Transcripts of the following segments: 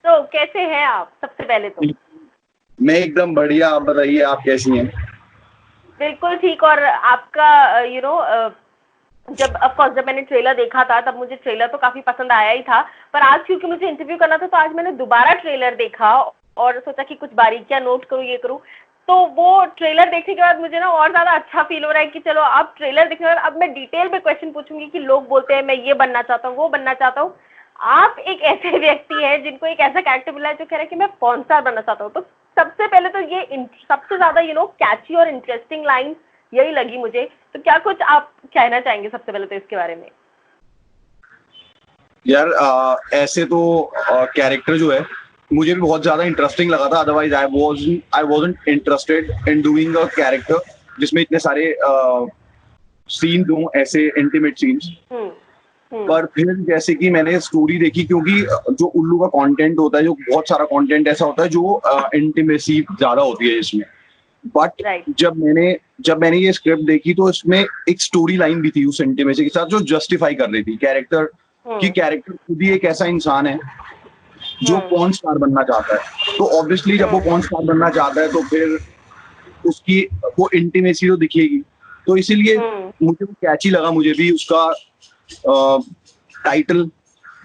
तो कैसे हैं आप सबसे पहले तो? मैं एकदम बढ़िया। आप बताइए, आप कैसी हैं? बिल्कुल ठीक। और आपका जब मैंने ट्रेलर देखा था तब मुझे ट्रेलर तो काफी पसंद आया ही था, पर आज क्योंकि मुझे इंटरव्यू करना था तो आज मैंने दोबारा ट्रेलर देखा और सोचा कि कुछ बारीकियां नोट करूं, ये करूं। तो वो ट्रेलर देखने के बाद मुझे ना और ज्यादा अच्छा फील हो रहा है कि चलो अब ट्रेलर देखने के बाद अब मैं डिटेल में क्वेश्चन पूछूंगी कि लोग बोलते हैं मैं ये बनना चाहता हूँ, वो बनना चाहता हूँ। आप एक ऐसे व्यक्ति हैं जिनको एक ऐसा कैरेक्टर मिला है जो कह रहा है कि मैं पॉर्न स्टार बनना चाहता हूँ। तो सबसे पहले तो ये सबसे ज्यादा कैची और इंटरेस्टिंग लाइन यही लगी मुझे। तो क्या कुछ आप कहना चाहेंगे सबसे पहले तो इसके बारे में? यार ऐसे तो कैरेक्टर जो है मुझे भी बहुत ज्यादा इंटरेस्टिंग लगा था। Otherwise I wasn't interested in doing a character जिसमें इतने सारे सीन दूं, ऐसे इंटीमेट सीन्स। पर फिर जैसे कि मैंने स्टोरी देखी, क्योंकि जो उल्लू का कंटेंट होता है, जो बहुत सारा कंटेंट ऐसा होता है जो इंटीमेसी ज्यादा होती है इसमें। But right. जब मैंने ये स्क्रिप्ट देखी तो इसमें एक स्टोरी लाइन भी थी उस इंटीमेसी के साथ जो जस्टिफाई कर रही थी कैरेक्टर खुद ही एक ऐसा इंसान है जो पॉर्न स्टार बनना चाहता है। तो ऑब्वियसली जब वो पॉर्न स्टार बनना चाहता है तो फिर उसकी वो इंटीमेसी तो दिखेगी। तो इसीलिए मुझे वो कैची लगा। मुझे भी उसका टाइटल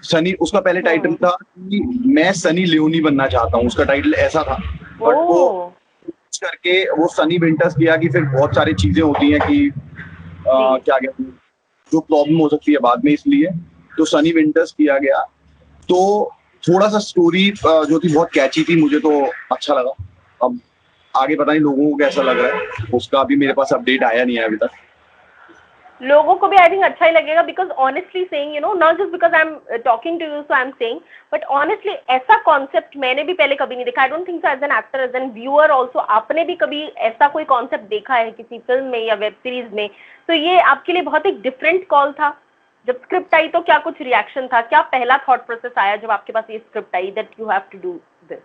सनी, उसका पहले टाइटल था कि मैं सनी लियोनी बनना चाहता हूँ, उसका टाइटल ऐसा था। बट वो करके वो सनी विंटर्स किया कि फिर बहुत सारी चीजें होती हैं कि क्या कहते हैं, जो प्रॉब्लम हो सकती है बाद में, इसलिए तो सनी विंटर्स किया गया। तो थोड़ा सा स्टोरी जो थी बहुत कैची थी, मुझे तो अच्छा लगा। अब आगे पता नहीं लोगों को कैसा लग रहा है, उसका अभी मेरे पास अपडेट आया नहीं है अभी तक। लोगों को भी आई थिंक अच्छा ही लगेगा, because honestly saying not just because I am talking to you so I am saying, but honestly ऐसा कॉन्सेप्ट मैंने भी पहले कभी नहीं देखा। I don't think so, as an actor, as an viewer also आपने भी कभी ऐसा कोई कॉन्सेप्ट देखा है किसी फिल्म में या वेब सीरीज में? तो ये आपके लिए बहुत एक डिफरेंट कॉल था। जब स्क्रिप्ट आई तो क्या कुछ रिएक्शन था, क्या पहला थॉट प्रोसेस आया जब आपके पास ये स्क्रिप्ट आई that you have to do this?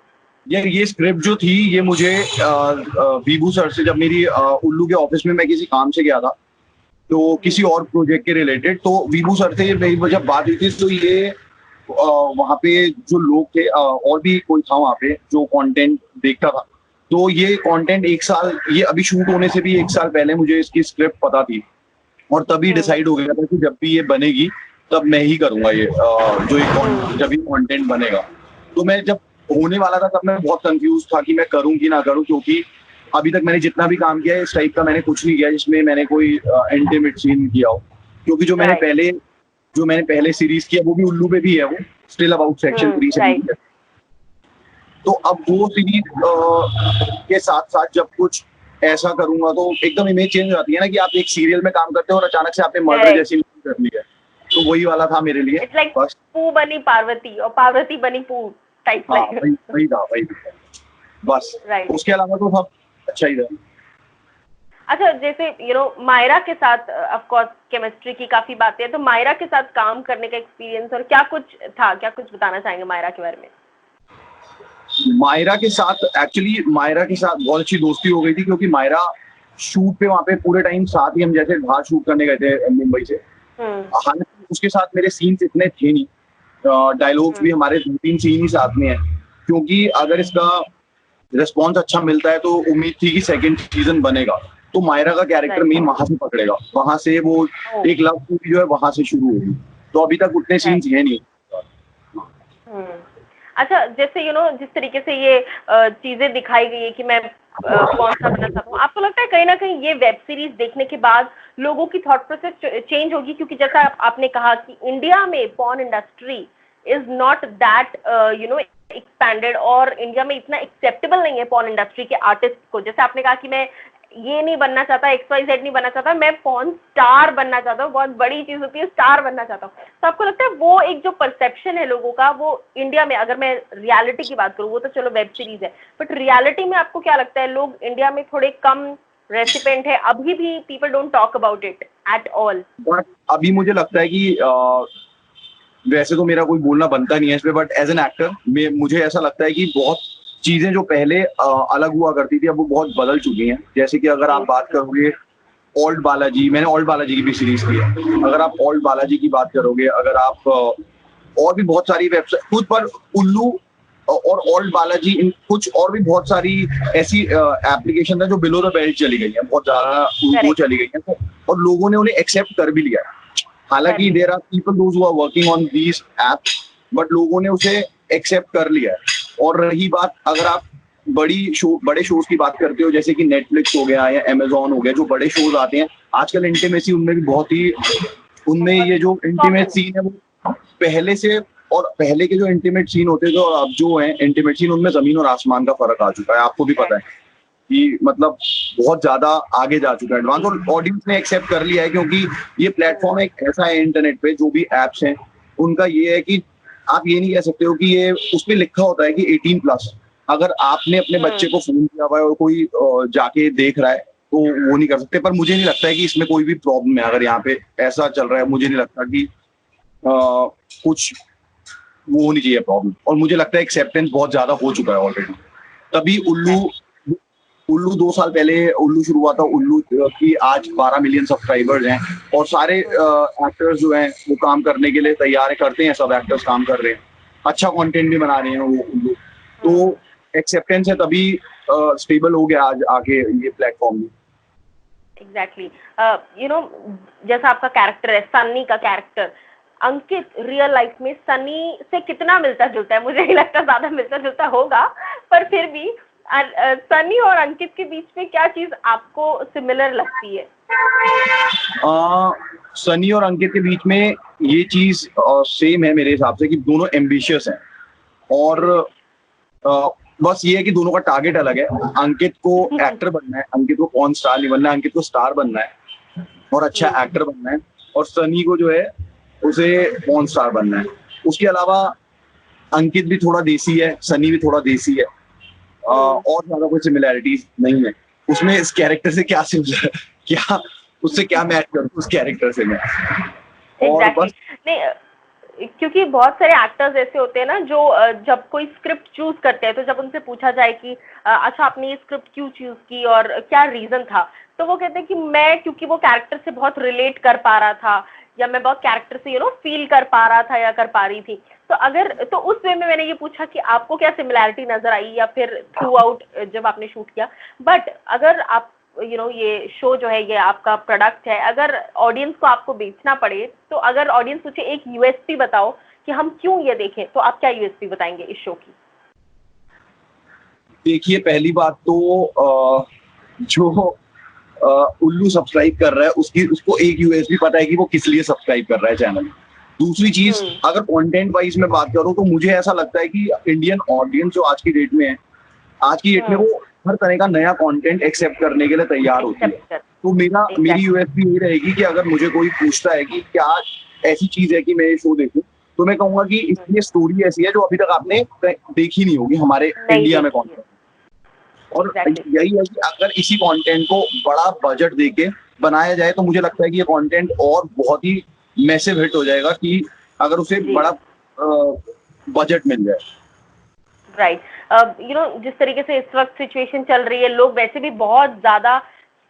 यार ये स्क्रिप्ट जो थी ये मुझे वीबू सर से, जब मेरी उल्लू के ऑफिस में मैं किसी काम से गया था तो किसी और प्रोजेक्ट के रिलेटेड, तो वीबू सर से मेरी जब बात हुई थी तो ये वहाँ पे जो लोग थे, और भी कोई था वहाँ पे जो कंटेंट देखता था, तो ये कंटेंट एक साल, ये अभी शूट होने से भी एक साल पहले मुझे इसकी स्क्रिप्ट पता थी और तभी डिसाइड हो गया था कि जब भी ये बनेगी तब मैं ही करूंगा ये जो ये जब ये कंटेंट बनेगा। तो मैं जब होने वाला था तब मैं बहुत कंफ्यूज था कि मैं करूं कि ना करूं, क्योंकि अभी तक मैंने जितना भी काम किया है इस टाइप का मैंने कुछ नहीं किया जिसमें मैंने कोई इंटीमेट सीन किया हो। क्योंकि जो मैंने पहले सीरीज किया वो भी उल्लू पे भी है, वो स्टिल अबाउट सेक्शन 3 से। तो अब वो सीरीज के साथ साथ जब कुछ ऐसा करूंगा तो एकदम इमेज चेंज हो जाती है ना, कि आप एक सीरियल में काम करते हो और अचानक से आपने मर्डर जैसी मूवी कर ली है। तो वही वाला था मेरे लिए। इट्स लाइक पू बनी पार्वती और पार्वती बनी पू टाइप। वही था बस। उसके अलावा तो सब अच्छा ही था। अच्छा, जैसे मायरा के साथ ऑफ कोर्स केमिस्ट्री की काफी बातें हैं, तो मायरा के साथ काम करने का एक्सपीरियंस और क्या कुछ था, क्या कुछ बताना चाहेंगे मायरा के बारे में? मायरा के साथ बहुत अच्छी दोस्ती हो गई थी, क्योंकि मायरा शूट पे वहाँ पे पूरे टाइम साथ ही, हम जैसे बाहर शूट करने गए थे मुंबई से, हालांकि उसके साथ मेरे सीन्स इतने थे नहीं, डायलॉग्स भी हमारे 2-3 सीन ही साथ में है, क्योंकि अगर इसका रिस्पॉन्स अच्छा मिलता है तो उम्मीद थी कि सेकंड सीजन बनेगा। तो मायरा का कैरेक्टर मेन वहां से पकड़ेगा, वहां से वो एक लव स्टोरी जो है वहां से शुरू होगी। तो अभी तक उतने सीन्स है नहीं। अच्छा, जैसे जिस तरीके से ये चीजें दिखाई गई है कि मैं कौन सा बनना चाहता हूँ, आपको लगता है कहीं ना कहीं ये वेब सीरीज देखने के बाद लोगों की थॉट प्रोसेस चेंज होगी? क्योंकि जैसा आपने कहा कि इंडिया में porn industry is not that expanded, और इंडिया में इतना एक्सेप्टेबल नहीं है पॉर्न इंडस्ट्री के आर्टिस्ट को। जैसे आपने कहा कि मैं ये नहीं बनना चाहता, XYZ नहीं बनना चाहता, मैं पॉर्न स्टार बनना चाहता हूँ। बहुत बड़ी चीज होती है स्टार बनना चाहता हूँ। तो आपको लगता है वो एक जो परसेप्शन है लोगों का, वो इंडिया में, अगर मैं रियलिटी की बात करूँ, वो तो चलो वेब सीरीज है, बट रियलिटी में आपको क्या लगता है, लोग इंडिया में थोड़े कम रेसिपेंट है अभी भी? People don't talk about it at all. अभी मुझे लगता है कि वैसे तो मेरा कोई बोलना बनता नहीं है इस पे, बट एज एन एक्टर मुझे ऐसा लगता है कि बहुत चीजें जो पहले अलग हुआ करती थी अब वो बहुत बदल चुकी हैं। जैसे कि अगर आप बात करोगे ओल्ड बालाजी, मैंने ओल्ड बालाजी की भी सीरीज की है, अगर आप ओल्ड बालाजी की बात करोगे, अगर आप और भी बहुत सारी वेबसाइट खुद पर उल्लू और ओल्ड बालाजी, इन कुछ और भी बहुत सारी ऐसी एप्लीकेशन है जो बिलो द बेल्ट चली गई है, बहुत ज्यादा वो चली गई है, और लोगों ने उन्हें एक्सेप्ट कर भी लिया है। हालांकि there are people those who are working on these apps, but लोगों ने उसे एक्सेप्ट कर लिया है। और रही बात, अगर आप बड़े शोज की बात करते हो, जैसे कि नेटफ्लिक्स हो गया या अमेजोन हो गया, जो बड़े शोज आते हैं आजकल, इंटीमेसी उनमें भी बहुत ही, उनमें ये जो इंटीमेट सीन है वो पहले से, और पहले के जो इंटीमेट सीन होते थे और अब जो है इंटीमेट सीन, उनमें जमीन और आसमान का फर्क आ चुका है। आपको भी पता है कि मतलब बहुत ज्यादा आगे जा चुका है एडवांस, और ऑडियंस ने एक्सेप्ट कर लिया है, क्योंकि ये प्लेटफॉर्म एक ऐसा है इंटरनेट पे, जो भी एप्स हैं उनका ये है कि आप ये नहीं कह सकते हो कि ये उसपे लिखा होता है कि 18+। अगर आपने अपने बच्चे को फोन किया हुआ है और कोई जाके देख रहा है तो वो नहीं कर सकते। पर मुझे नहीं लगता है कि इसमें कोई भी प्रॉब्लम है, अगर यहाँ पे ऐसा चल रहा है, मुझे नहीं लगता कि कुछ वो होनी चाहिए प्रॉब्लम। और मुझे लगता है एक्सेप्टेंस बहुत ज्यादा हो चुका है ऑलरेडी। तभी उल्लू 2 साल पहले उल्लू शुरू हुआ था। उल्लू की आज 12 मिलियन सब्सक्राइबर्स हैं, और सारे एक्टर्स जो हैं वो काम करने के लिए तैयार करते हैं, सब एक्टर्स काम कर रहे हैं, अच्छा कंटेंट भी बना रहे हैं वो उल्लू। तो एक्सेप्टेंस है, तभी स्टेबल हो गया आज आके ये प्लेटफॉर्म में। एग्जैक्टली, जैसा आपका कैरेक्टर है, सन्नी का कैरेक्टर, अंकित रियल लाइफ में सनी से कितना मिलता जुलता है? मुझे नहीं लगता ज्यादा मिलता जुलता होगा, पर फिर भी सनी और अंकित के बीच में क्या चीज आपको सिमिलर लगती है? सनी और अंकित के बीच में ये चीज सेम है मेरे हिसाब से, कि दोनों एम्बिशियस हैं, और बस ये है कि दोनों का टारगेट अलग है। अंकित को एक्टर बनना है, अंकित को पॉर्न स्टार नहीं बनना है, अंकित को स्टार बनना है और अच्छा एक्टर बनना है। और सनी को जो है उसे पॉर्न स्टार बनना है। उसके अलावा अंकित भी थोड़ा देसी है, सनी भी थोड़ा देसी है, और ज्यादा कोई सिमिलैरिटीज नहीं है उसमें। इस कैरेक्टर से क्या उससे क्या मैच करूं उस कैरेक्टर से मैं। और बस नहीं, क्योंकि बहुत सारे एक्टर्स ऐसे होते हैं ना जो जब कोई स्क्रिप्ट चूज करते हैं, तो जब उनसे पूछा जाए कि अच्छा आपने ये स्क्रिप्ट क्यों चूज की और क्या रीजन था, तो वो कहते हैं कि मैं क्योंकि वो कैरेक्टर से बहुत रिलेट कर पा रहा था, या मैं बहुत कैरेक्टर से फील कर पा रहा था या कर पा रही थी। तो उस वे में मैंने ये पूछा कि आपको क्या सिमिलैरिटी नजर आई, या फिर थ्रू आउट जब आपने शूट किया। बट अगर आप ये शो जो है, ये आपका प्रोडक्ट है, अगर ऑडियंस को आपको बेचना पड़े, तो अगर ऑडियंस पूछे एक यूएसपी बताओ कि हम क्यों ये देखें, तो आप क्या यूएसपी बताएंगे इस शो की? देखिए, पहली बात तो जो उल्लू सब्सक्राइब कर रहा है उसको एक यूएसपी पता है कि वो किस लिए सब्सक्राइब कर रहा है चैनल। दूसरी चीज, अगर कंटेंट वाइज में बात करूं तो मुझे ऐसा लगता है कि इंडियन ऑडियंस जो आज की डेट में है, वो हर तरह का नया कंटेंट एक्सेप्ट करने के लिए तैयार होती है। तो मेरी यूएसपी ये रहेगी कि अगर मुझे कोई पूछता है कि क्या ऐसी चीज है कि मैं ये शो देखूं, तो मैं कहूंगा कि इसकी स्टोरी ऐसी है जो अभी तक आपने देखी नहीं होगी हमारे इंडिया में कंटेंट। और यही है कि अगर इसी कंटेंट को बड़ा बजट देके बनाया जाए तो मुझे लगता है कि ये कंटेंट और बहुत ही मैसिव हिट हो जाएगा, कि अगर उसे बड़ा बजट मिल जाए। राइट, जिस तरीके से इस वक्त सिचुएशन चल रही है, लोग वैसे भी बहुत ज्यादा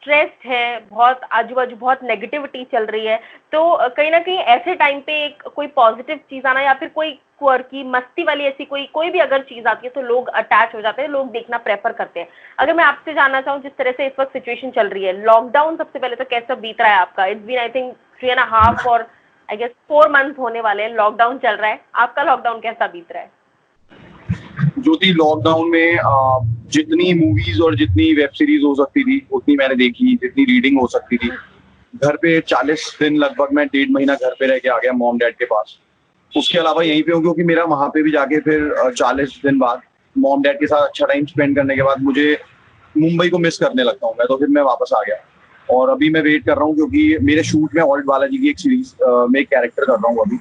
स्ट्रेस्ड हैं, बहुत आजू बाजू बहुत नेगेटिविटी चल रही है, तो कहीं ना कहीं ऐसे टाइम पे कोई पॉजिटिव चीज आना, या फिर कोई क्वर्की मस्ती वाली ऐसी कोई भी अगर चीज आती है, तो लोग अटैच हो जाते हैं, लोग देखना प्रेफर करते हैं। अगर मैं आपसे जानना चाहूँ, जिस तरह से इस वक्त सिचुएशन चल रही है, लॉकडाउन सबसे पहले तो कैसा बीत रहा है आपका? इट्स बीन आई थिंक 3.5 और आई गेस 4 मंथ होने वाले हैं लॉकडाउन चल रहा है। आपका लॉकडाउन कैसा बीत रहा है? ज्योति, लॉकडाउन में जितनी मूवीज और जितनी वेब सीरीज हो सकती थी उतनी मैंने देखी, जितनी रीडिंग हो सकती थी। घर पे 40 दिन लगभग मैं 1.5 महीना घर पे रह के आ गया मॉम डैड के पास। उसके अलावा यहीं पे हूँ, क्योंकि मेरा वहां पे भी जाके फिर 40 दिन बाद मॉम डैड के साथ अच्छा टाइम स्पेंड करने के बाद मुझे मुंबई को मिस करने लगता हूँ मैं, तो फिर मैं वापस आ गया। और अभी मैं वेट कर रहा हूँ, क्योंकि मेरे शूट में ओल्ड बालाजी की एक सीरीज में एक कैरेक्टर कर रहा हूँ अभी,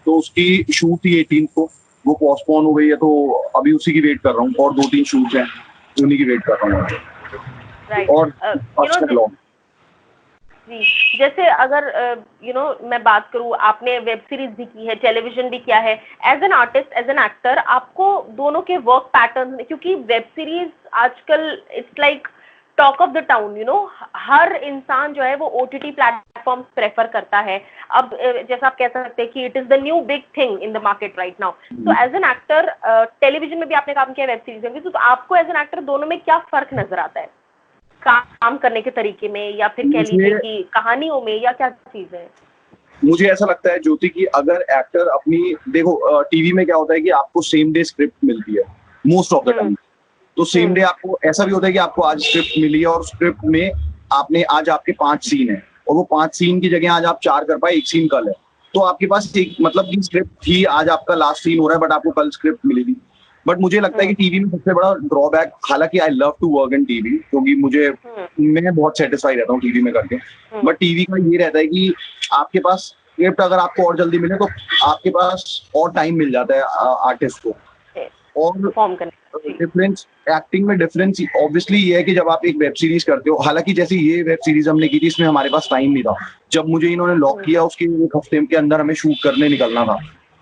तो उसकी शूट थी 18 को, वो पोस्टपोन हो गई है, तो अभी उसी की वेट कर रहा हूँ। और 2-3 शूट्स हैं, उन्हीं की वेट कर रहा हूँ। राइट, और जी, जैसे अगर मैं बात करूँ, आपने वेब सीरीज भी की है, टेलीविजन भी किया है, as an artist, as an actor, आपको दोनों के वर्क पैटर्न, क्योंकि वेब सीरीज आजकल it's like talk of the town, हर इंसान जो है वो ओटीटी प्लेटफॉर्म प्रेफर करता है अब। जैसा आप कह सकते हैं कि it is the new big thing in the market right now. तो एज एन एक्टर, टेलीविजन में भी आपने काम किया, वेब सीरीज में भी, तो आपको एज एन एक्टर दोनों में क्या फर्क नजर आता है, काम करने के तरीके में, या फिर कह लीजिए कि कहानियों में, या क्या चीजें हैं? मुझे ऐसा लगता है ज्योति कि अगर एक्टर अपनी, देखो टीवी में क्या होता है कि आपको सेम डे स्क्रिप्ट मिलती है मोस्ट ऑफ द टाइम। तो सेम डे आपको ऐसा भी होता है कि आपको आज स्क्रिप्ट मिली है और स्क्रिप्ट में आपने आज आपके 5 सीन है और वो 5 सीन की जगह आज आप 4 कर पाए, 1 सीन कल है। तो आपके पास एक मतलब की स्क्रिप्ट थी, आज आपका लास्ट सीन हो रहा है बट आपको कल स्क्रिप्ट मिलेगी। बट मुझे लगता है कि टीवी में सबसे बड़ा ड्रॉबैक, हालांकि I love to work in TV क्योंकि मैं बहुत सेटिस्फाई रहता हूँ टीवी में करके, बट टीवी का ये रहता है कि आपके पास स्क्रिप्ट अगर आपको और जल्दी मिले तो आपके पास और टाइम मिल जाता है आर्टिस्ट को। और डिफरेंस एक्टिंग में डिफरेंस ऑब्वियसली ये है कि जब आप एक वेब सीरीज करते हो, हालांकि जैसे ये वेब सीरीज हमने की थी इसमें हमारे पास टाइम नहीं था। जब मुझे इन्होंने लॉक किया उसके 1 हफ्ते के अंदर हमें शूट करने निकलना था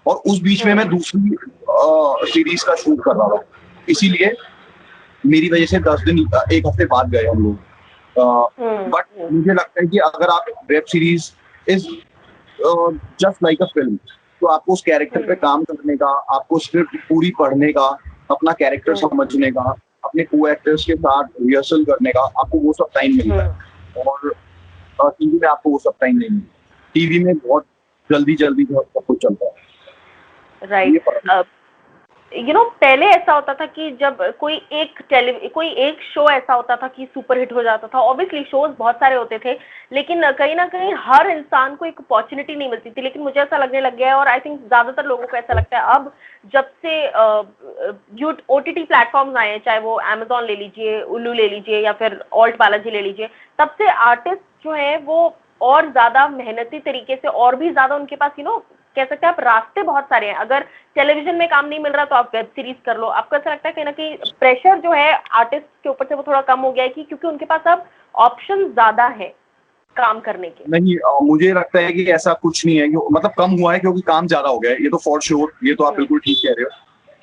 और उस बीच में मैं दूसरी सीरीज का शूट कर रहा था, इसीलिए मेरी वजह से 10 दिन 1 हफ्ते बाद गए हम लोग। बट मुझे लगता है कि अगर आप web series is just like a film, तो आपको उस कैरेक्टर पे काम करने का, आपको स्क्रिप्ट पूरी पढ़ने का, अपना कैरेक्टर समझने का, अपने को एक्टर्स के साथ रिहर्सल करने का, आपको वो सब टाइम मिलता है और टीवी में आपको वो सब टाइम नहीं मिलता। टीवी में बहुत जल्दी जल्दी सब कुछ चलता है। राइट। पहले ऐसा होता था कि जब कोई एक शो ऐसा होता था कि सुपर हिट हो जाता था। ऑब्वियसली शोज बहुत सारे होते थे, लेकिन कहीं ना कहीं हर इंसान को एक अपॉर्चुनिटी नहीं मिलती थी। लेकिन मुझे ऐसा लगने लग गया है, और आई थिंक ज्यादातर लोगों को ऐसा लगता है अब, जब से ओटीटी प्लेटफॉर्म्स आए हैं, चाहे वो अमेजोन ले लीजिए, उल्लू ले लीजिए, या फिर ऑल्ट बालाजी ले लीजिए, तब से आर्टिस्ट जो है वो और ज्यादा मेहनती तरीके से, और भी ज्यादा उनके पास कह सकते हैं आप रास्ते बहुत सारे हैं। अगर टेलीविजन में काम नहीं मिल रहा तो आप वेब सीरीज कर लो। आपको ऐसा लगता है कहीं ना कहीं प्रेशर जो है आर्टिस्ट के ऊपर से वो थोड़ा कम हो गया है कि क्योंकि उनके पास अब ऑप्शन ज्यादा है काम करने के? नहीं, मुझे लगता है कि ऐसा कुछ नहीं है कि मतलब कम हुआ है, क्योंकि काम ज्यादा हो गया है, ये तो फॉर श्योर, ये तो आप बिल्कुल ठीक कह रहे हो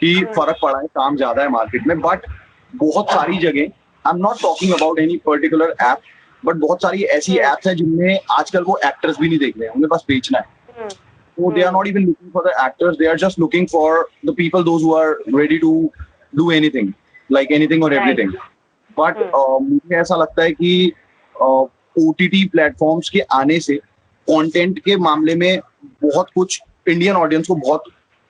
कि फर्क पड़ा है, काम ज्यादा है मार्केट में। बट बहुत सारी जगह, I am not talking about any particular app, but बहुत सारी ऐसी एप्स हैं जिनमें आजकल वो एक्टर्स भी नहीं देख रहे हैं, उन्हें बस बेचना है। So they are not even looking for the actors; they are just looking for the people, those who are ready to do anything, like anything or everything. But मुझे ऐसा लगता है कि OTT प्लेटफॉर्म्स के आने से कंटेंट के मामले में बहुत कुछ इंडियन ऑडियंस को बहुत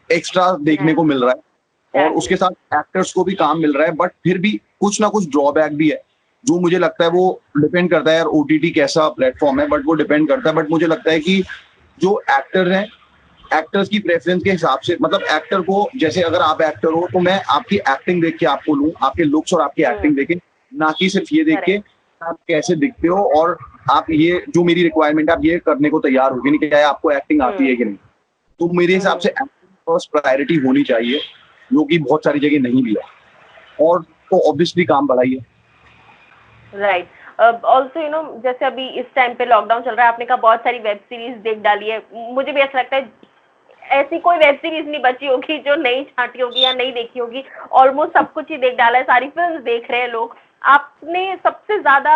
एक्स्ट्रा देखने को मिल रहा है, और उसके साथ एक्टर्स को भी काम मिल रहा है। बट फिर भी कुछ ना कुछ ड्रॉबैक भी है, जो मुझे लगता है वो डिपेंड करता है यार OTT कैसा प्लेटफॉर्म है, बट वो डिपेंड करता है। बट मुझे लगता है कि जो एक्टर हैं, एक्टर्स की प्रेफरेंस के हिसाब से, मतलब एक्टर को, जैसे अगर आप एक्टर हो तो मैं आपकी एक्टिंग देख के आपको लूं, आपके लुक्स और आपकी एक्टिंग देखे, ना कि सिर्फ ये देख के आप कैसे दिखते हो और आप ये जो मेरी रिक्वायरमेंट है आप ये करने को तैयार हो कि नहीं, क्या आपको एक्टिंग आती है कि नहीं। तो मेरे हिसाब से एक्टिंग फर्स्ट प्रायोरिटी होनी चाहिए, जो कि बहुत सारी जगह नहीं भी है, और तो ऑब्वियसली काम बढ़ाइए। राइट। ऑल्सो जैसे अभी इस टाइम पे लॉकडाउन चल रहा है, आपने कहा बहुत सारी वेब सीरीज देख डाली है। मुझे भी ऐसा लगता है ऐसी कोई वेब सीरीज नहीं बची होगी जो नहीं छांटी होगी या नहीं देखी होगी। ऑलमोस्ट सब कुछ ही देख डाला है, सारी फिल्म देख रहे हैं लोग। आपने सबसे ज्यादा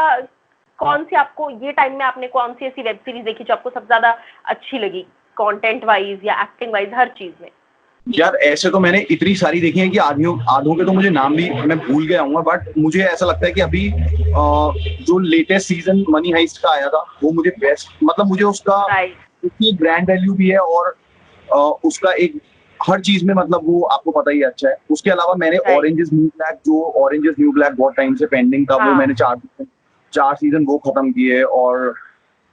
कौन सी, आपको ये टाइम में आपने कौन सी ऐसी वेब सीरीज देखी जो आपको सबसे ज्यादा अच्छी लगी, कंटेंट वाइज या एक्टिंग वाइज, हर चीज में? यार ऐसे तो मैंने इतनी सारी देखी है कि आधों के तो मुझे नाम भी मैं भूल गया हूँ, बट मुझे ऐसा लगता है कि अभी जो लेटेस्ट सीजन मनी हाइस्ट का आया था वो मुझे बेस्ट, मतलब मुझे उसका ब्रांड वैल्यू भी है और उसका एक हर चीज में, मतलब वो आपको पता ही अच्छा है। उसके अलावा मैंने ऑरेंज इज न्यू ब्लैक बहुत टाइम से पेंडिंग था, वो मैंने 4 सीजन वो खत्म किए, और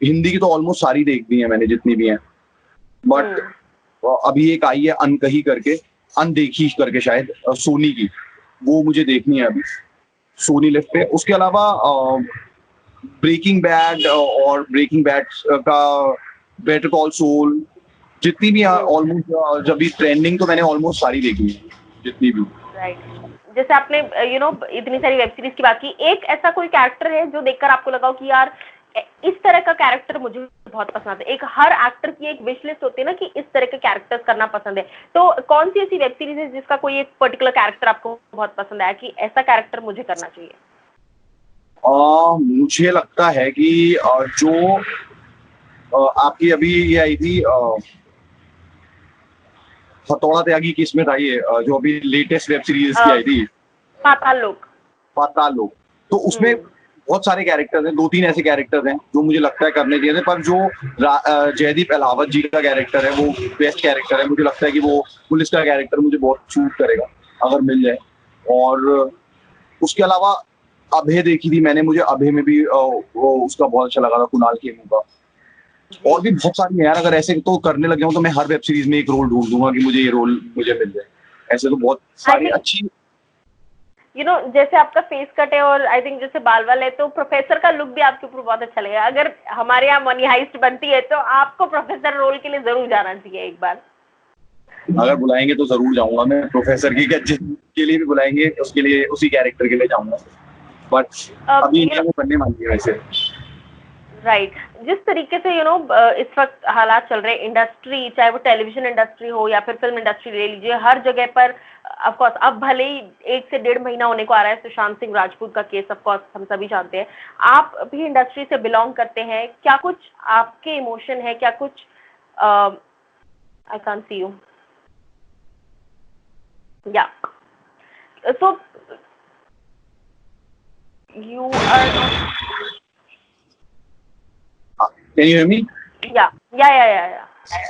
हिंदी की तो ऑलमोस्ट सारी देख दी है मैंने जितनी भी हैं। बट अभी एक आई है अनदेखी करके शायद सोनी की, वो मुझे देखनी है अभी सोनी लिफ्ट पे। उसके अलावा ब्रेकिंग बैड का बेटर कॉल सॉल, जितनी भी ऑलमोस्ट जब भी ट्रेंडिंग, तो मैंने ऑलमोस्ट सारी देखी है जितनी भी। राइट। जैसे आपने इतनी सारी वेब सीरीज की बात की, एक ऐसा कोई कैरेक्टर है जो देखकर आपको लगा कि यार इस तरह का कैरेक्टर मुझे बहुत पसंद है? एक हर एक्टर की एक विश लिस्ट होती है ना कि इस तरह के कैरेक्टर्स करना पसंद है, तो कौन सी ऐसी वेब सीरीज है जिसका कोई एक पर्टिकुलर कैरेक्टर आपको बहुत पसंद आया कि ऐसा कैरेक्टर मुझे करना चाहिए? मुझे लगता है कि जो आपकी अभी ये आई थी हथौड़ा त्यागी की, इसमें था ये जो अभी लेटेस्ट वेब सीरीज की आई थी पाताल लोक। पाताल लोक, तो उसमें बहुत सारे कैरेक्टर्स हैं, 2-3 ऐसे कैरेक्टर्स हैं जो मुझे लगता है करने चाहिए थे, पर जो जयदीप अहलावत जी का कैरेक्टर है वो बेस्ट कैरेक्टर है। मुझे लगता है कि वो पुलिस का कैरेक्टर मुझे बहुत सूट करेगा अगर मिल जाए। और उसके अलावा अभय देखी थी मैंने, मुझे अभय में भी वो उसका बहुत अच्छा लगा था, कुणाल खेमू का। और भी बहुत सारी है यार, अगर ऐसे तो करने लग जाऊं तो मैं हर वेब सीरीज में एक रोल ढूंढ दूंगा कि मुझे ये रोल मुझे मिल जाए। ऐसे तो बहुत सारी अच्छी जैसे आपका फेस कट है और आई थिंक जैसे बाल वाल है, तो प्रोफेसर का लुक भी आपके ऊपर बहुत अच्छा लगेगा। अगर हमारे यहाँ मनी हाइस्ट बनती है तो आपको प्रोफेसर रोल के लिए जरूर जाना चाहिए एक बार। अगर बुलाएंगे तो जरूर जाऊंगा मैं, प्रोफेसर की के लिए भी बुलाएंगे उसके लिए, उसी कैरेक्टर के लिए जाऊंगा। बट अभी इंडिया में बनने वाली है वैसे। राइट जिस तरीके से इस वक्त हालात चल रहे इंडस्ट्री, चाहे वो टेलीविजन इंडस्ट्री हो या फिर फिल्म इंडस्ट्री ले लीजिए, हर जगह पर ऑफ कोर्स अब भले ही 1 से 1.5 महीना होने को आ रहा है सुशांत सिंह राजपूत का केस, ऑफ कोर्स हम सभी जानते हैं। आप भी इंडस्ट्री से बिलोंग करते हैं, क्या कुछ आपके इमोशन है, क्या कुछ I can't see you ya so you are Can you hear me? या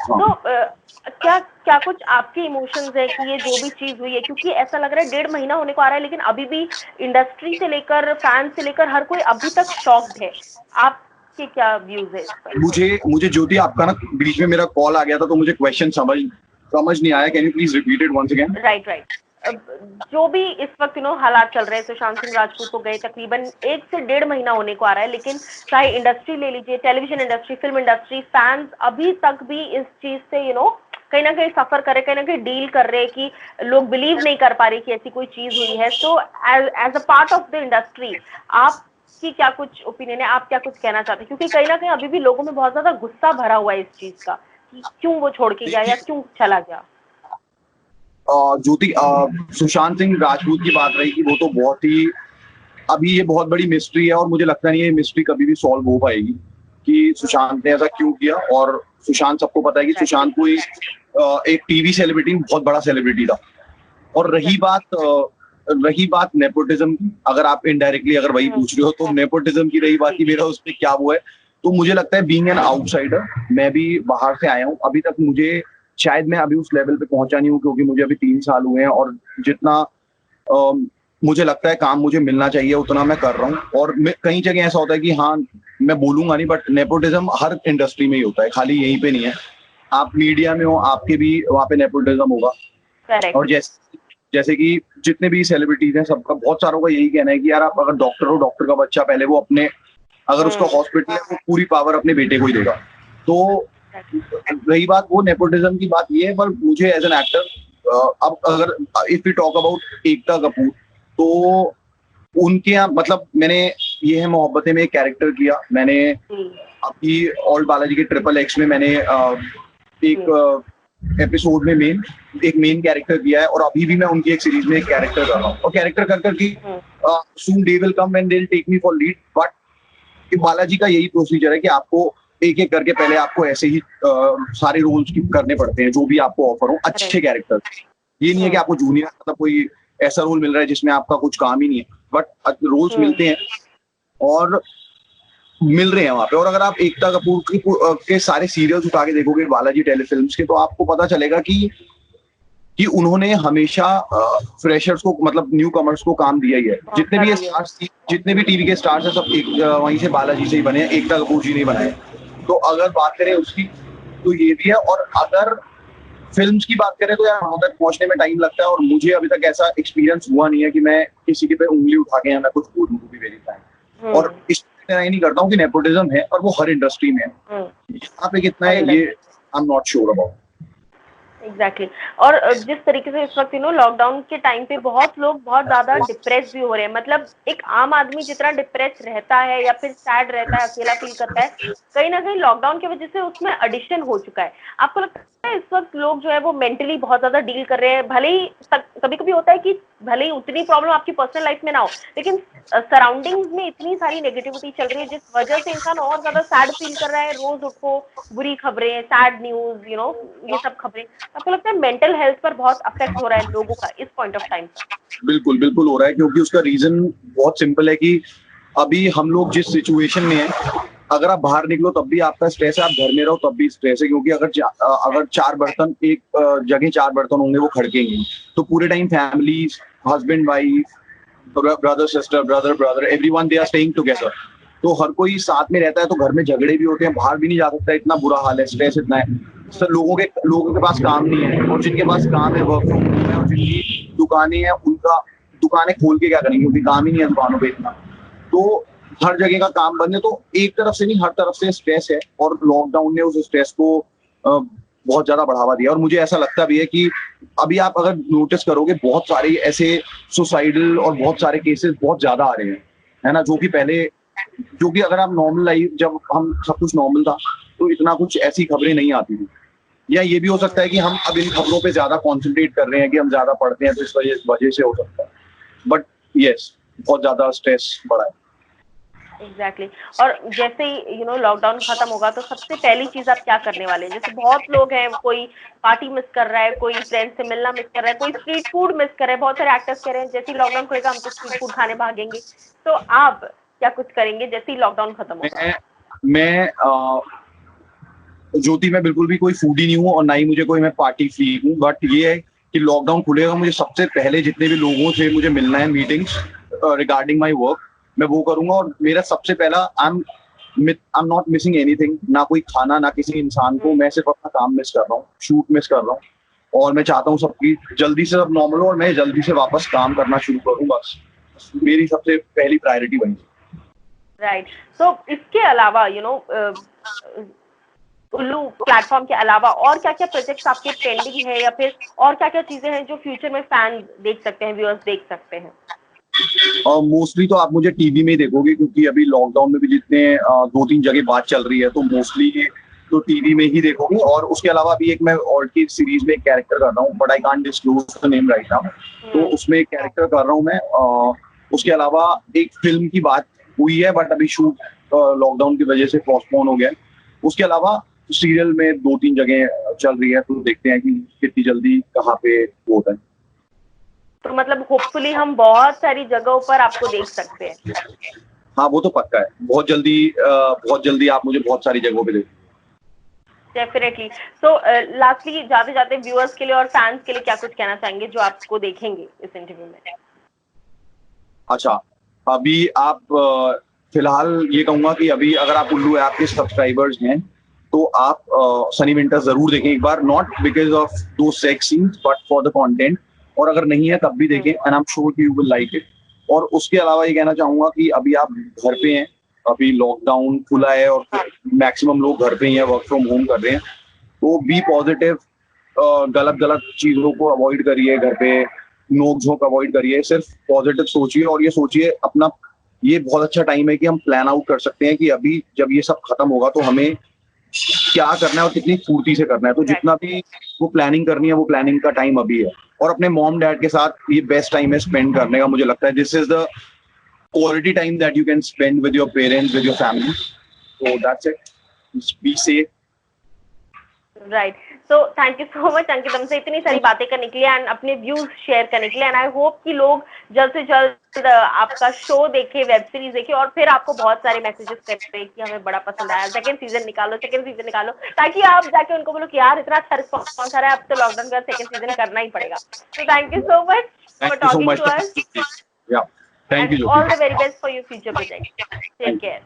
तो क्या कुछ आपके इमोशंस है कि ये जो भी चीज हुई है, क्योंकि ऐसा लग रहा है 1.5 महीना होने को आ रहा है लेकिन अभी भी इंडस्ट्री से लेकर फैंस से लेकर हर कोई अभी तक शॉक्ड है। आपके क्या व्यूज है इस पर? मुझे ज्योति आपका ना बीच में मेरा कॉल आ गया था तो मुझे क्वेश्चन समझ नहीं आया। Can you please repeat it once again? Right जो भी इस वक्त हालात चल रहे हैं, सुशांत सिंह राजपूत को गए तकरीबन 1 से 1.5 महीना होने को आ रहा है, लेकिन चाहे इंडस्ट्री ले लीजिए, television industry, film industry, fans अभी तक भी इस चीज से कहीं ना कहीं सफर कर रहे, कहीं ना कहीं डील कर रहे कि लोग बिलीव नहीं कर पा रहे कि ऐसी कोई चीज हुई है। So as a part of the industry आपकी क्या कुछ ओपिनियन है, आप क्या कुछ कहना चाहते हैं? क्योंकि कहीं ना कहीं अभी भी लोगों में बहुत ज्यादा गुस्सा भरा हुआ है इस चीज का कि क्यों वो छोड़ के गया या क्यों चला गया। ज्योति, सुशांत सिंह राजपूत की बात रही कि वो तो बहुत ही अभी ये बहुत बड़ी मिस्ट्री है और मुझे लगता नहीं है ये मिस्ट्री कभी भी सॉल्व हो पाएगी कि सुशांत ने ऐसा क्यों किया। और सुशांत, सबको पता है कि सुशांत कोई एक टीवी सेलिब्रिटी, बहुत बड़ा सेलिब्रिटी था। और रही बात नेपोटिज्म की, अगर आप इनडायरेक्टली अगर वही पूछ रहे हो तो नेपोटिज्म की रही बात कि मेरा उस पर क्या वो है, तो मुझे लगता है बीइंग एन आउटसाइडर, मैं भी बाहर से आया हूँ, अभी तक मुझे शायद मैं अभी उस लेवल पे पहुंचा नहीं हूँ क्योंकि मुझे अभी 3 साल हुए हैं और जितना मुझे लगता है काम मुझे मिलना चाहिए उतना मैं कर रहा हूँ। और कई जगह ऐसा होता है कि हाँ मैं बोलूंगा नहीं, बट नेपोटिज्म हर इंडस्ट्री में ही होता है, खाली यहीं पे नहीं है। आप मीडिया में हो, आपके भी वहाँ पे नेपोटिज्म होगा। और जैसे कि जितने भी सेलिब्रिटीज हैं सबका, बहुत सारों का यही कहना है कि यार आप अगर डॉक्टर हो, डॉक्टर का बच्चा पहले वो अपने, अगर उसका हॉस्पिटल है वो पूरी पावर अपने बेटे को ही देगा। तो रही बात वो नेपोटिज्म की बात ये है, पर मुझे एज एन एक्टर अब अगर if we talk about Ekta Kapoor, तो उनके यहाँ मतलब मैंने ये है मोहब्बतें में एक कैरेक्टर किया, मैंने अभी ऑल बालाजी के XXX में मैंने एक एपिसोड में एक मेन कैरेक्टर किया है और अभी भी मैं उनकी एक सीरीज में एक कैरेक्टर कर रहा हूँ। और कैरेक्टर कर की soon day will come when they will take me for lead. But Balaji का यही प्रोसीजर है कि आपको एक एक करके पहले आपको ऐसे ही सारे रोल्स करने पड़ते हैं जो भी आपको ऑफर हो, अच्छे कैरेक्टर। ये नहीं है कि आपको जूनियर मतलब कोई ऐसा रोल मिल रहा है जिसमें आपका कुछ काम ही नहीं है, बट रोल्स मिलते हैं और मिल रहे हैं वहां पे। और अगर आप एकता कपूर के सारे सीरियल्स उठा के देखोगे बालाजी टेलीफिल्म्स के, तो आपको पता चलेगा कि उन्होंने हमेशा फ्रेशर्स को, मतलब न्यू कमर्स को काम दिया ही है। जितने भी टीवी के स्टार्स हैं सब वहीं से बालाजी से ही बने हैं, एकता कपूर जी ने बनाए। तो अगर बात करें उसकी तो ये भी है। और अगर फिल्म्स की बात करें तो यार वहां तक पहुंचने में टाइम लगता है और मुझे अभी तक ऐसा एक्सपीरियंस हुआ नहीं है कि मैं किसी के पे उंगली उठा के मैं कुछ बोलूं, टू बी वेरी फ्रैंक। और इस तरह नहीं करता हूँ कि नेपोटिज्म है और वो हर इंडस्ट्री में है, यहाँ पे कितना है ये I am not sure about. Exactly और जिस तरीके से इस वक्त लॉकडाउन के टाइम पे बहुत लोग बहुत ज्यादा डिप्रेस भी हो रहे हैं, मतलब एक आम आदमी जितना डिप्रेस रहता है या फिर सैड रहता है, अकेला फील करता है, कहीं ना कहीं लॉकडाउन की वजह से उसमें एडिशन हो चुका है। आपको लगता है है इस वक्त लोग जो है वो मेंटली बहुत ज्यादा डील कर रहे हैं, भले ही कभी कभी होता है कि भले ही उतनी प्रॉब्लम आपकी पर्सनल लाइफ में ना हो, लेकिन सराउंडिंग्स में इतनी सारी नेगेटिविटी चल रही है जिस वजह से इंसान और ज्यादा सैड फील कर रहा है। रोज उठो बुरी खबरें, सैड न्यूज, ये सब खबरें, आपको लगता है मेंटल हेल्थ पर बहुत अफेक्ट हो रहा है लोगों का इस पॉइंट ऑफ टाइम पर? बिल्कुल बिल्कुल हो रहा है, क्योंकि उसका रीजन बहुत सिंपल है कि अभी हम लोग जिस सिचुएशन में हैं, अगर आप बाहर निकलो तब भी आपका स्ट्रेस है, आप घर में रहो तब भी स्ट्रेस है, क्योंकि अगर चार बर्तन एक जगह चार बर्तन होंगे वो खड़केंगे, तो पूरे time family, husband wife, brother sister, brother brother, everyone they are staying together, तो हर कोई साथ में रहता है, तो घर में झगड़े भी होते हैं, बाहर भी नहीं जा सकता, इतना बुरा हाल है, स्ट्रेस इतना है। सर लोगों के पास काम नहीं है, और जिनके पास काम है वर्क फ्रॉम होम है, और जिनकी दुकानें हैं उनका दुकानें खोल के क्या करेंगे, क्योंकि काम ही नहीं है दुकानों पे इतना, तो हर जगह का काम बंद है। तो एक तरफ से नहीं, हर तरफ से स्ट्रेस है, और लॉकडाउन ने उस स्ट्रेस को बहुत ज्यादा बढ़ावा दिया। और मुझे ऐसा लगता भी है कि अभी आप अगर नोटिस करोगे, बहुत सारे ऐसे सुसाइडल और बहुत सारे केसेस बहुत ज्यादा आ रहे हैं, है ना, जो कि अगर आप नॉर्मल लाइफ, जब हम सब कुछ नॉर्मल था तो इतना कुछ ऐसी खबरें नहीं आती थी। या ये भी हो सकता है कि हम अब इन खबरों पे ज्यादा कॉन्सेंट्रेट कर रहे हैं, कि हम ज्यादा पढ़ते हैं, तो इस वजह से हो सकता है, बट यस, बहुत ज्यादा स्ट्रेस बढ़ा है। एग्जैक्टली और जैसे ही लॉकडाउन खत्म होगा तो सबसे पहली चीज आप क्या करने वाले हैं? जैसे बहुत लोग हैं, कोई पार्टी मिस कर रहा है, कोई फ्रेंड से मिलना मिस कर रहा है, कोई स्ट्रीट फूड मिस कर रहा है, बहुत सारे एक्टर्स कह रहे हैं जैसे ही लॉकडाउन खुलेगा हम तो स्ट्रीट फूड खाने भागेंगे। तो आप क्या कुछ करेंगे जैसे ही लॉकडाउन खत्म होगा? मैं ज्योति, मैं बिल्कुल भी कोई फूडी नहीं हूँ, और ना ही मुझे कोई मैं पार्टी फ्रीक हूँ, बट ये है कि लॉकडाउन खुलेगा, मुझे सबसे पहले जितने भी लोगों से मुझे मिलना है, मीटिंग्स रिगार्डिंग माई वर्क, मैं वो करूंगा। और मेरा सबसे पहला, I am not missing anything, ना कोई खाना, ना किसी इंसान को, मैं सिर्फ अपना काम मिस कर रहा हूँ, शूट मिस कर रहा हूँ, और मैं चाहता हूँ सबकी जल्दी से सब नॉर्मल हो और मैं जल्दी से वापस काम करना शुरू करूँ, बस मेरी सबसे पहली प्रायोरिटी वही। राइट, तो इसके अलावा उल्लू प्लेटफॉर्म के अलावा और क्या क्या प्रोजेक्ट्स आपके पेंडिंग है, या फिर और क्या क्या चीजें हैं जो फ्यूचर में फैन देख सकते हैं, व्यूअर्स देख सकते हैं? मोस्टली तो आप मुझे टीवी में ही देखोगे, क्योंकि अभी लॉकडाउन में भी जितने 2-3 जगह बात चल रही है, तो मोस्टली तो टीवी में ही देखोगे। और उसके अलावा भी एक मैं और की सीरीज में एक कैरेक्टर कर रहा हूँ, but I can't disclose the name right now, तो उसमें एक कैरेक्टर कर रहा हूँ मैं। उसके अलावा एक फिल्म की बात हुई है, बट अभी शूट लॉकडाउन की वजह से पोस्टपोन हो गया। उसके अलावा सीरियल में 2-3 जगह चल रही है, तो देखते हैं कि कितनी जल्दी कहाँ पे वो होता है। तो मतलब होपफुली हम बहुत सारी जगहों पर आपको देख सकते हैं। हाँ, वो तो पक्का है, बहुत जल्दी आप मुझे बहुत सारी जगहों पे देखो। डेफिनेटली। सो लास्टली जाते जाते व्यूअर्स के लिए और फैंस के लिए क्या कुछ कहना चाहेंगे जो आपको देखेंगे इस इंटरव्यू में? अच्छा, अभी आप फिलहाल ये कहूंगा कि अभी अगर आप उल्लू ऐप के सब्सक्राइबर्स हैं, तो आप सनी विंटर जरूर देखें एक बार, नॉट बिकॉज ऑफ दो sex scenes but for the content, और अगर नहीं है तब भी देखें, एंड आई एम श्योर कि यू विल लाइक इट। और उसके अलावा ये कहना चाहूंगा कि अभी आप घर पे हैं, अभी लॉकडाउन खुला है और मैक्सिमम लोग घर पे ही हैं, वर्क फ्रॉम होम कर रहे हैं, तो बी पॉजिटिव, गलत चीजों को अवॉइड करिए, घर पे नोक झोंक अवॉइड करिए, सिर्फ पॉजिटिव सोचिए। और ये सोचिए अपना, ये बहुत अच्छा टाइम है कि हम प्लान आउट कर सकते हैं कि अभी जब ये सब खत्म होगा तो हमें क्या करना है और कितनी फुर्ती से करना है। तो जितना भी वो प्लानिंग करनी है, वो प्लानिंग का टाइम अभी है, और अपने मॉम डैड के साथ ये बेस्ट टाइम है स्पेंड करने का। मुझे लगता है this is the quality time that you can spend with your parents, with your family, so that's it, be safe. Right, so thank you so much Ankit हमसे इतनी सारी बातें करने के लिए एंड अपने व्यूज शेयर करने के लिए। एंड आई होप कि लोग जल्द से जल्द आपका शो देखे, वेब सीरीज देखे, और फिर आपको बहुत सारे मैसेजेस करते कि हमें बड़ा पसंद आया, सेकंड सीजन निकालो, ताकि आप जाके उनको बोलो कि यार इतना अच्छा रिस्पॉन्स आ रहा है, अब तो लॉकडाउन का सेकंड सीजन करना ही पड़ेगा। तो thank you so much for talking to us, thank you, all the very best for your future project. Take care.